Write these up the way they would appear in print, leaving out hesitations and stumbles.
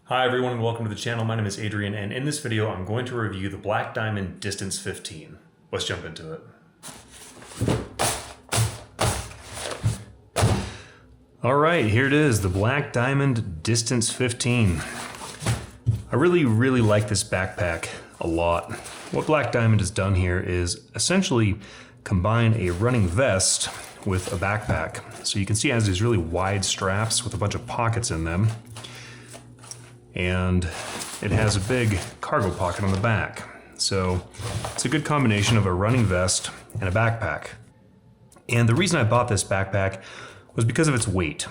Hi everyone and welcome to the channel. My name is Adrian and in this video I'm going to review the Black Diamond Distance 15. Let's jump into it. Alright, here it is, the Black Diamond Distance 15. I really like this backpack a lot. What Black Diamond has done here is essentially combine a running vest with a backpack. So you can see it has these really wide straps with a bunch of pockets in them. And it has a big cargo pocket on the back. So it's a good combination of a running vest and a backpack. And the reason I bought this backpack was because of its weight.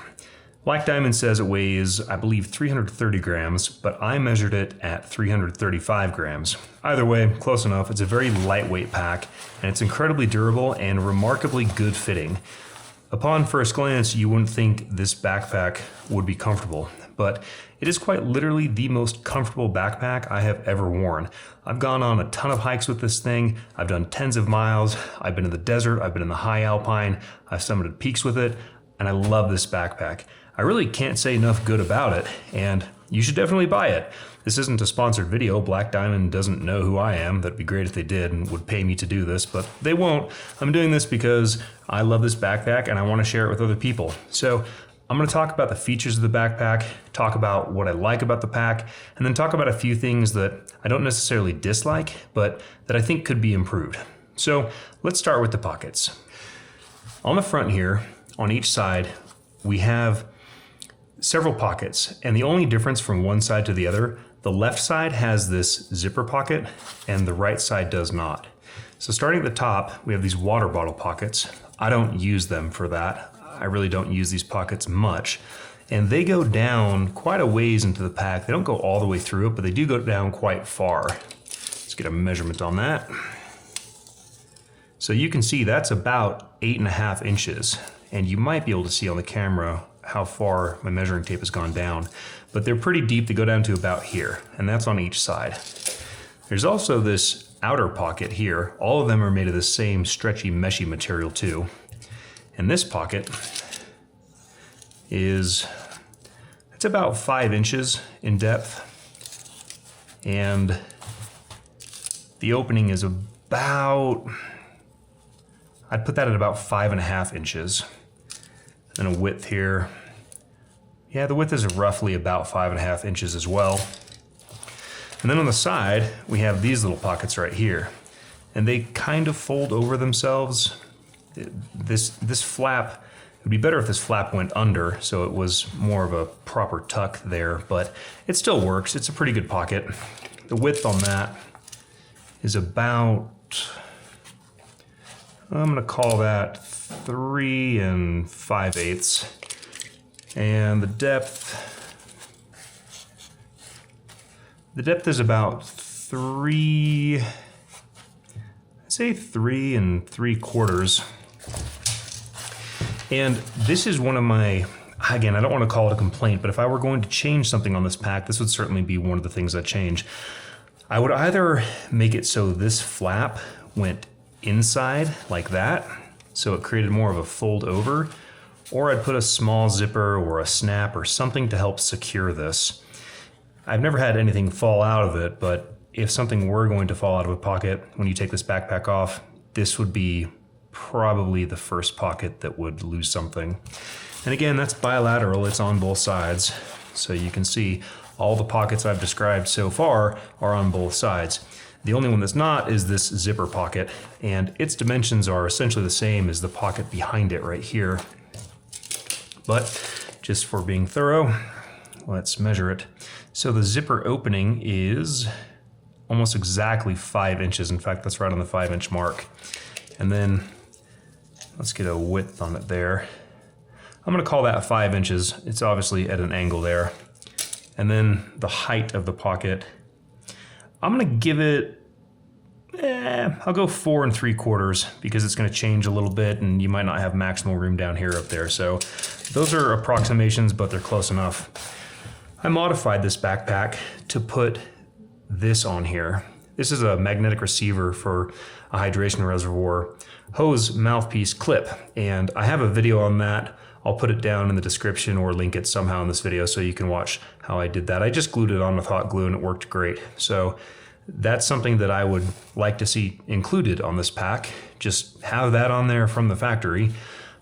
Black Diamond says it weighs, I believe, 330 grams, but I measured it at 335 grams. Either way, close enough. It's a very lightweight pack, and it's incredibly durable and remarkably good fitting. Upon first glance, you wouldn't think this backpack would be comfortable, but it is quite literally the most comfortable backpack I have ever worn. I've gone on a ton of hikes with this thing. I've done tens of miles. I've been in the desert. I've been in the high alpine. I've summited peaks with it, and I love this backpack. I really can't say enough good about it, and you should definitely buy it. This isn't a sponsored video. Black Diamond doesn't know who I am. That'd be great if they did and would pay me to do this, but they won't. I'm doing this because I love this backpack and I want to share it with other people. So I'm going to talk about the features of the backpack, talk about what I like about the pack, and then talk about a few things that I don't necessarily dislike, but that I think could be improved. So let's start with the pockets. On the front here, on each side, we have several pockets, and the only difference from one side to the other, the left side has this zipper pocket and the right side does not. So starting at the top, we have these water bottle pockets. I don't use them for that. I really don't use these pockets much. And they go down quite a ways into the pack. They don't go all the way through it, but they do go down quite far. Let's get a measurement on that. So you can see that's about 8.5 inches. And you might be able to see on the camera how far my measuring tape has gone down, but they're pretty deep. They go down to about here, and that's on each side. There's also this outer pocket here. All of them are made of the same stretchy, meshy material too. And this pocket it's about 5 inches in depth, and the opening is about, I'd put that at about 5.5 inches. And a width here. Yeah, the width is roughly about 5.5 inches as well. And then on the side, we have these little pockets right here. And they kind of fold over themselves. This flap, it would be better if this flap went under, so it was more of a proper tuck there, but it still works. It's a pretty good pocket. The width on that is about, I'm gonna call that 3 5/8, and the depth is about 3, I'd say 3 3/4. And this is one of my, again, I don't want to call it a complaint, but if I were going to change something on this pack, this would certainly be one of the things I'd change. I would either make it so this flap went inside like that, so it created more of a fold over, or I'd put a small zipper or a snap or something to help secure this. I've never had anything fall out of it, but if something were going to fall out of a pocket when you take this backpack off, this would be probably the first pocket that would lose something. And again, that's bilateral, it's on both sides. So you can see all the pockets I've described so far are on both sides. The only one that's not is this zipper pocket, and its dimensions are essentially the same as the pocket behind it right here. But just for being thorough, let's measure it. So the zipper opening is almost exactly 5 inches. In fact, that's right on the 5-inch mark. And then let's get a width on it there. I'm gonna call that 5 inches. It's obviously at an angle there. And then the height of the pocket, I'm gonna give it, I'll go 4 3/4 because it's gonna change a little bit and you might not have maximal room down here up there. So those are approximations, but they're close enough. I modified this backpack to put this on here. This is a magnetic receiver for a hydration reservoir hose mouthpiece clip, and I have a video on that I'll put it down in the description or link it somehow in this video so you can watch how I did that. I just glued it on with hot glue and it worked great. So that's something that I would like to see included on this pack. Just have that on there from the factory,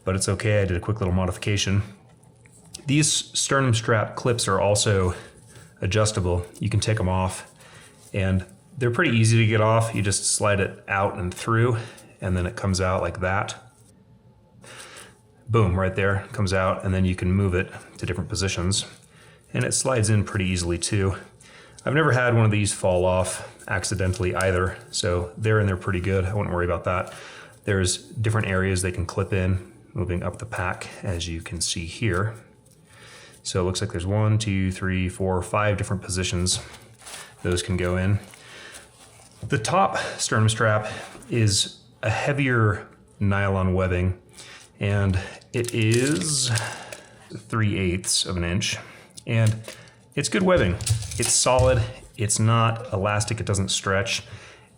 but it's okay, I did a quick little modification. These sternum strap clips are also adjustable. You can take them off and they're pretty easy to get off. You just slide it out and through and then it comes out like that. Boom, right there, comes out, and then you can move it to different positions. And it slides in pretty easily too. I've never had one of these fall off accidentally either, so they're in there pretty good. I wouldn't worry about that. There's different areas they can clip in, moving up the pack, as you can see here. So it looks like there's 1, 2, 3, 4, 5 different positions those can go in. The top sternum strap is a heavier nylon webbing, and it is 3/8 of an inch, and it's good webbing. It's solid, it's not elastic, it doesn't stretch,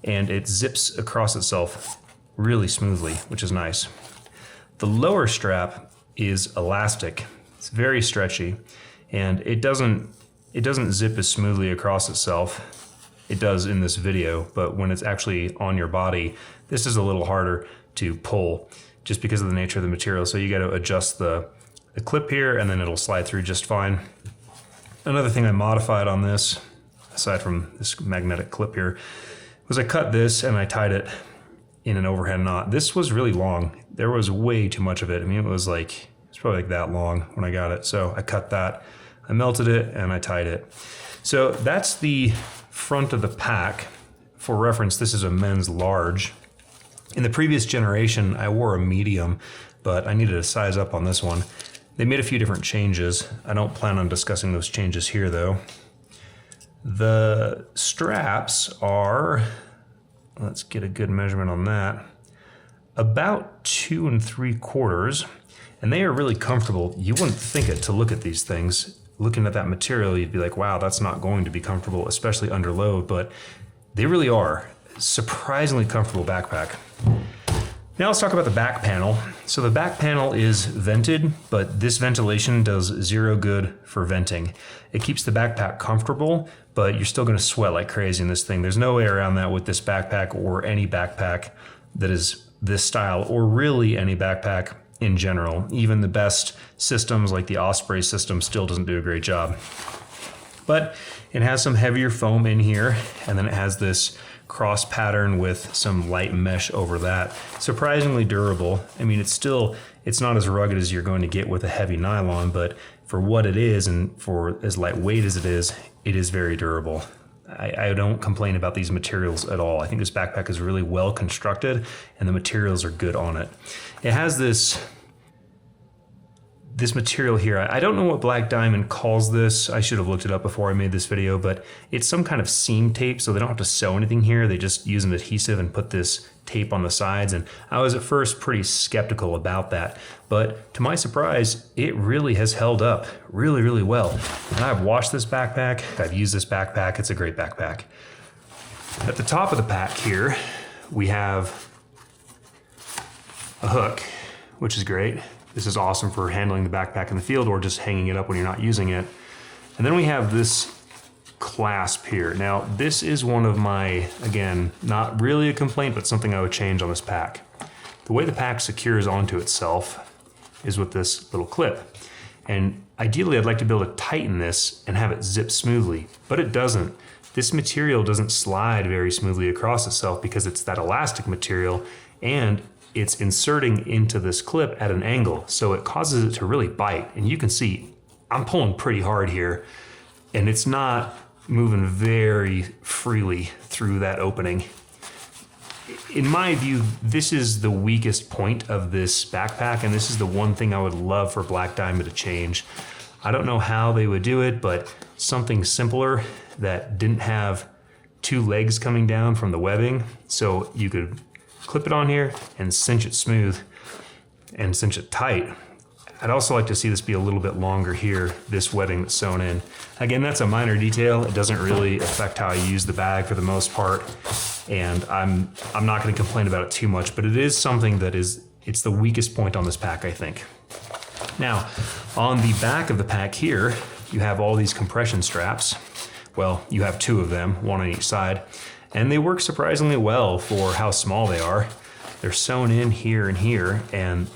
and it zips across itself really smoothly, which is nice. The lower strap is elastic. It's very stretchy, and it doesn't zip as smoothly across itself. It does in this video, but when it's actually on your body, this is a little harder to pull just because of the nature of the material. So you got to adjust the clip here, and then it'll slide through just fine. Another thing I modified on this, aside from this magnetic clip here, was I cut this and I tied it in an overhand knot. This was really long. There was way too much of it. I mean, it's probably like that long when I got it. So I cut that, I melted it, and I tied it. So that's the front of the pack. For reference, this is a men's large. In the previous generation, I wore a medium, but I needed to size up on this one. They made a few different changes. I don't plan on discussing those changes here though. The straps are, let's get a good measurement on that, about 2 3/4, and they are really comfortable. You wouldn't think it to look at these things. Looking at that material, you'd be like, wow, that's not going to be comfortable, especially under load, but they really are. Surprisingly comfortable backpack. Now let's talk about the back panel. So the back panel is vented, but this ventilation does zero good for venting. It keeps the backpack comfortable, but you're still gonna sweat like crazy in this thing. There's no way around that with this backpack or any backpack that is this style, or really any backpack in general. Even the best systems like the Osprey system still doesn't do a great job. But it has some heavier foam in here, and then it has this cross pattern with some light mesh over that. Surprisingly durable. I mean, it's not as rugged as you're going to get with a heavy nylon, but for what it is and for as lightweight as it is very durable. I don't complain about these materials at all. I think this backpack is really well constructed and the materials are good on it. It has this material here. I don't know what Black Diamond calls this. I should have looked it up before I made this video, but it's some kind of seam tape, so they don't have to sew anything here. They just use an adhesive and put this tape on the sides, and I was at first pretty skeptical about that, but to my surprise, it really has held up really, really well. And I've washed this backpack, I've used this backpack, it's a great backpack. At the top of the pack here, we have a hook, which is great. This is awesome for handling the backpack in the field or just hanging it up when you're not using it. And then we have this clasp here. Now, this is one of my, again, not really a complaint, but something I would change on this pack. The way the pack secures onto itself is with this little clip. And ideally, I'd like to be able to tighten this and have it zip smoothly, but it doesn't. This material doesn't slide very smoothly across itself because it's that elastic material, and it's inserting into this clip at an angle, so it causes it to really bite. And you can see I'm pulling pretty hard here, and it's not moving very freely through that opening. In my view, this is the weakest point of this backpack, and this is the one thing I would love for Black Diamond to change. I don't know how they would do it, but something simpler that didn't have two legs coming down from the webbing, so you could clip it on here and cinch it smooth and cinch it tight. I'd also like to see this be a little bit longer here, this webbing that's sewn in. Again, that's a minor detail. It doesn't really affect how I use the bag for the most part, and I'm not going to complain about it too much, but it is something that it's the weakest point on this pack, I think. Now, on the back of the pack here, you have all these compression straps. Well, you have two of them, one on each side, and they work surprisingly well for how small they are. They're sewn in here and here, and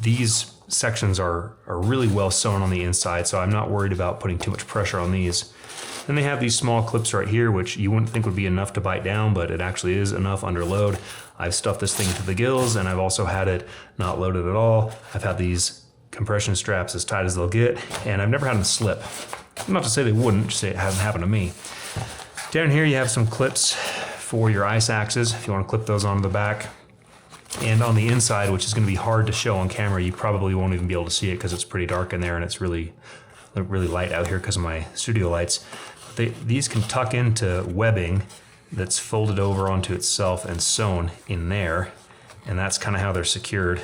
these sections are really well sewn on the inside, so I'm not worried about putting too much pressure on these. Then they have these small clips right here, which you wouldn't think would be enough to bite down, but it actually is enough under load. I've stuffed this thing to the gills, and I've also had it not loaded at all. I've had these compression straps as tight as they'll get, and I've never had them slip. Not to say they wouldn't, just say it hasn't happened to me. Down here you have some clips for your ice axes, if you want to clip those onto the back. And on the inside, which is going to be hard to show on camera, you probably won't even be able to see it because it's pretty dark in there and it's really light out here because of my studio lights. These can tuck into webbing that's folded over onto itself and sewn in there, and that's kind of how they're secured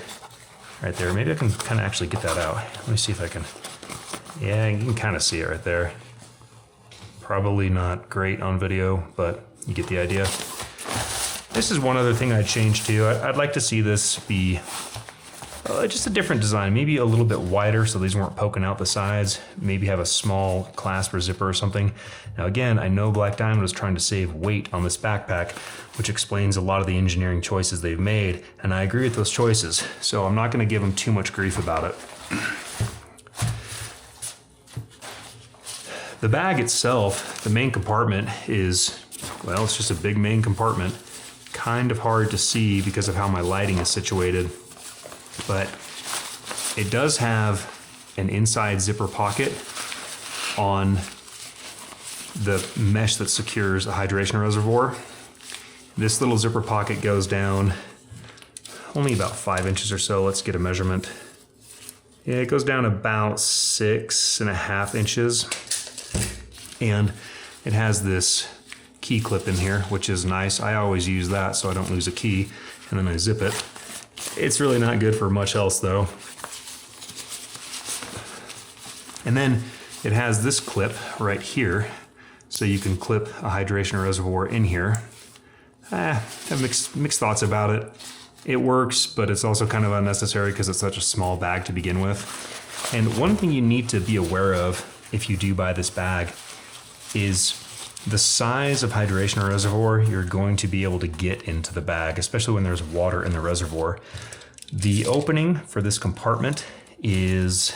right there. Maybe I can kind of actually get that out. Let me see if I can. Yeah, you can kind of see it right there. Probably not great on video, but you get the idea. This is one other thing I'd change too. I'd like to see this be just a different design, maybe a little bit wider so these weren't poking out the sides. Maybe have a small clasp or zipper or something. Now again, I know Black Diamond was trying to save weight on this backpack, which explains a lot of the engineering choices they've made, and I agree with those choices, so I'm not going to give them too much grief about it. The bag itself, the main compartment is, well, it's just a big main compartment. Kind of hard to see because of how my lighting is situated, but it does have an inside zipper pocket on the mesh that secures a hydration reservoir. This little zipper pocket goes down only about 5 inches or so. Let's get a measurement. Yeah, it goes down about 6.5 inches, and it has this key clip in here, which is nice. I always use that so I don't lose a key, and then I zip it. It's really not good for much else though. And then it has this clip right here, so you can clip a hydration reservoir in here. I have mixed thoughts about it. It works, but it's also kind of unnecessary because it's such a small bag to begin with. And one thing you need to be aware of if you do buy this bag is the size of hydration reservoir you're going to be able to get into the bag, especially when there's water in the reservoir. The opening for this compartment is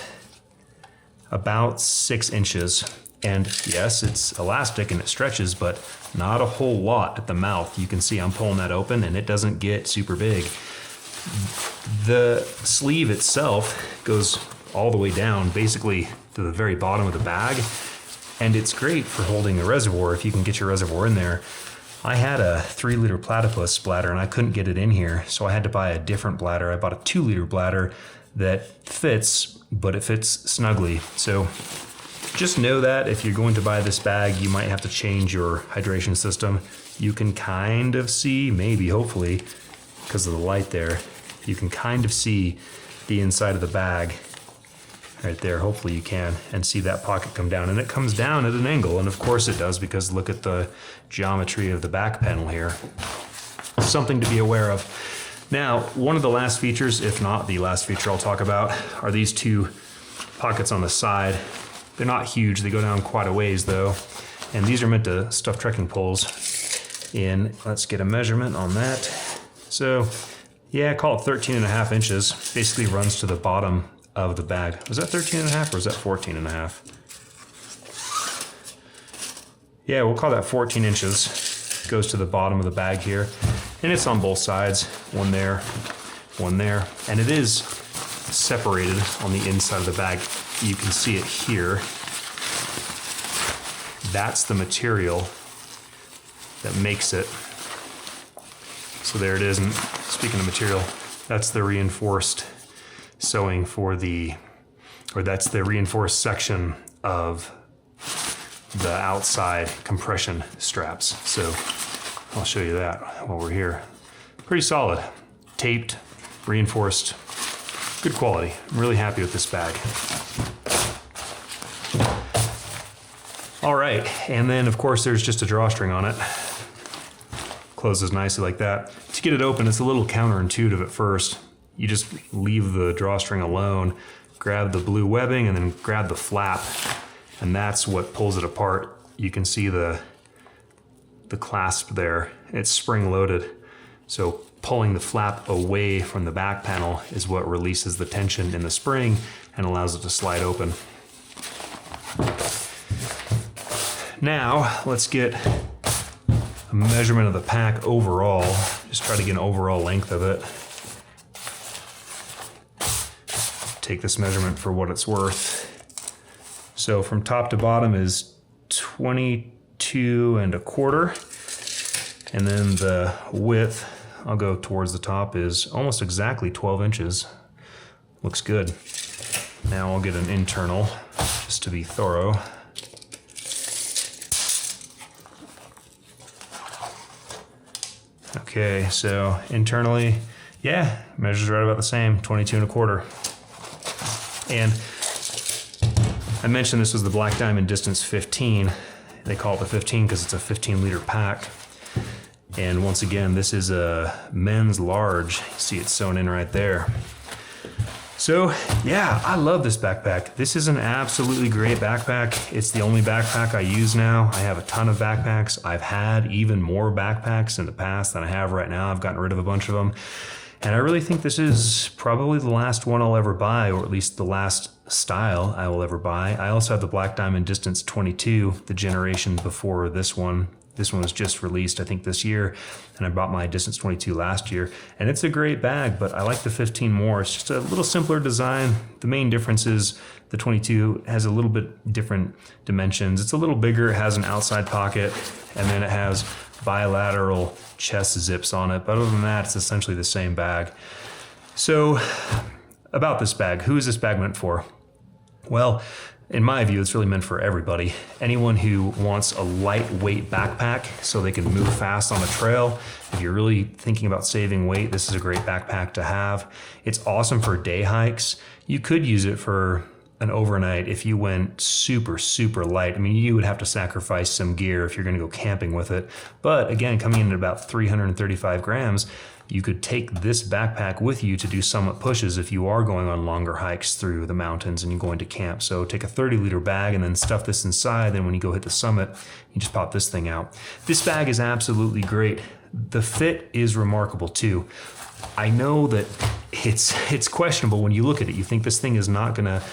about 6 inches. And yes, it's elastic and it stretches, but not a whole lot at the mouth. You can see I'm pulling that open and it doesn't get super big. The sleeve itself goes all the way down, basically to the very bottom of the bag. And it's great for holding a reservoir if you can get your reservoir in there. I had a 3-liter platypus bladder and I couldn't get it in here, so I had to buy a different bladder. I bought a 2-liter bladder that fits, but it fits snugly. So just know that if you're going to buy this bag, you might have to change your hydration system. You can kind of see, maybe, hopefully, because of the light there, you can kind of see the inside of the bag right there. Hopefully you can, and see that pocket come down, and it comes down at an angle, and of course it does because look at the geometry of the back panel here. Something to be aware of. Now, one of the last features, if not the last feature I'll talk about, are these two pockets on the side. They're not huge, they go down quite a ways though, and these are meant to stuff trekking poles in. Let's get a measurement on that. So yeah, call it 13.5 inches. Basically runs to the bottom of the bag. Was that 13.5 or was that 14.5? Yeah, we'll call that 14 inches. Goes to the bottom of the bag here. And it's on both sides. One there, one there. And it is separated on the inside of the bag. You can see it here. That's the material that makes it. So there it is. And speaking of material, that's the reinforced sewing for that's the reinforced section of the outside compression straps. So I'll show you that while we're here. Pretty solid, taped, reinforced, good quality. I'm really happy with this bag. All right, and then of course there's just a drawstring on it. Closes nicely like that. To get it open, it's a little counterintuitive at first. You just leave the drawstring alone, grab the blue webbing and then grab the flap, and that's what pulls it apart. You can see the clasp there. It's spring loaded. So pulling the flap away from the back panel is what releases the tension in the spring and allows it to slide open. Now, let's get a measurement of the pack overall. Just try to get an overall length of it. Take this measurement for what it's worth. So from top to bottom is 22 1/4. And then the width, I'll go towards the top, is almost exactly 12 inches. Looks good. Now I'll get an internal, just to be thorough. Okay, so internally, yeah, measures right about the same, 22 1/4. And I mentioned this was the Black Diamond Distance 15. They call it the 15 because it's a 15-liter pack. And once again, this is a men's large. You see it sewn in right there. So yeah, I love this backpack. This is an absolutely great backpack. It's the only backpack I use now. I have a ton of backpacks. I've had even more backpacks in the past than I have right now. I've gotten rid of a bunch of them. And I really think this is probably the last one I'll ever buy, or at least the last style I will ever buy. I also have the Black Diamond Distance 22, the generation before this one. This one was just released, I think, this year, and I bought my Distance 22 last year. And it's a great bag, but I like the 15 more. It's just a little simpler design. The main difference is the 22 has a little bit different dimensions. It's a little bigger, it has an outside pocket, and then it has bilateral chest zips on it. But other than that, it's essentially the same bag. So about this bag, who is this bag meant for? Well, in my view, it's really meant for everybody. Anyone who wants a lightweight backpack so they can move fast on the trail. If you're really thinking about saving weight, this is a great backpack to have. It's awesome for day hikes. You could use it for an overnight if you went super, super light. I mean, you would have to sacrifice some gear if you're gonna go camping with it. But again, coming in at about 335 grams, you could take this backpack with you to do summit pushes if you are going on longer hikes through the mountains and you're going to camp. So take a 30-liter bag and then stuff this inside. Then when you go hit the summit, you just pop this thing out. This bag is absolutely great. The fit is remarkable too. I know that it's questionable when you look at it. You think this thing is not gonna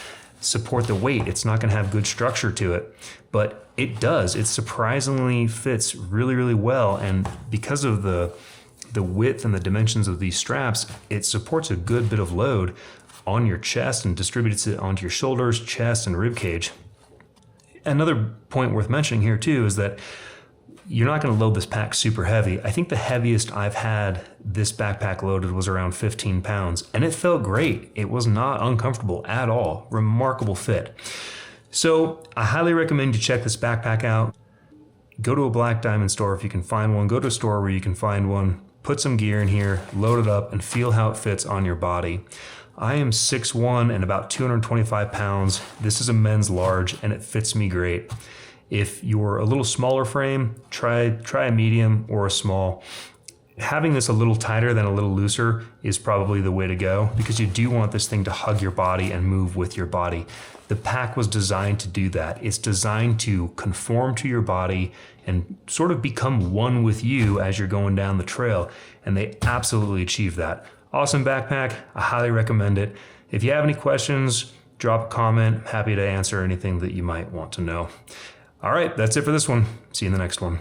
support the weight. It's not gonna have good structure to it, but it does. It surprisingly fits really, really well. And because of the width and the dimensions of these straps, it supports a good bit of load on your chest and distributes it onto your shoulders, chest, and rib cage. Another point worth mentioning here too is that you're not going to load this pack super heavy. I think the heaviest I've had this backpack loaded was around 15 pounds, and it felt great. It was not uncomfortable at all. Remarkable fit. So I highly recommend you check this backpack out. Go to a Black Diamond store if you can find one. Go to a store where you can find one. Put some gear in here, load it up, and feel how it fits on your body. I am 6'1" and about 225 pounds. This is a men's large, and it fits me great. If you're a little smaller frame, try a medium or a small. Having this a little tighter than a little looser is probably the way to go, because you do want this thing to hug your body and move with your body. The pack was designed to do that. It's designed to conform to your body and sort of become one with you as you're going down the trail. And they absolutely achieve that. Awesome backpack. I highly recommend it. If you have any questions, drop a comment. Happy to answer anything that you might want to know. All right, that's it for this one. See you in the next one.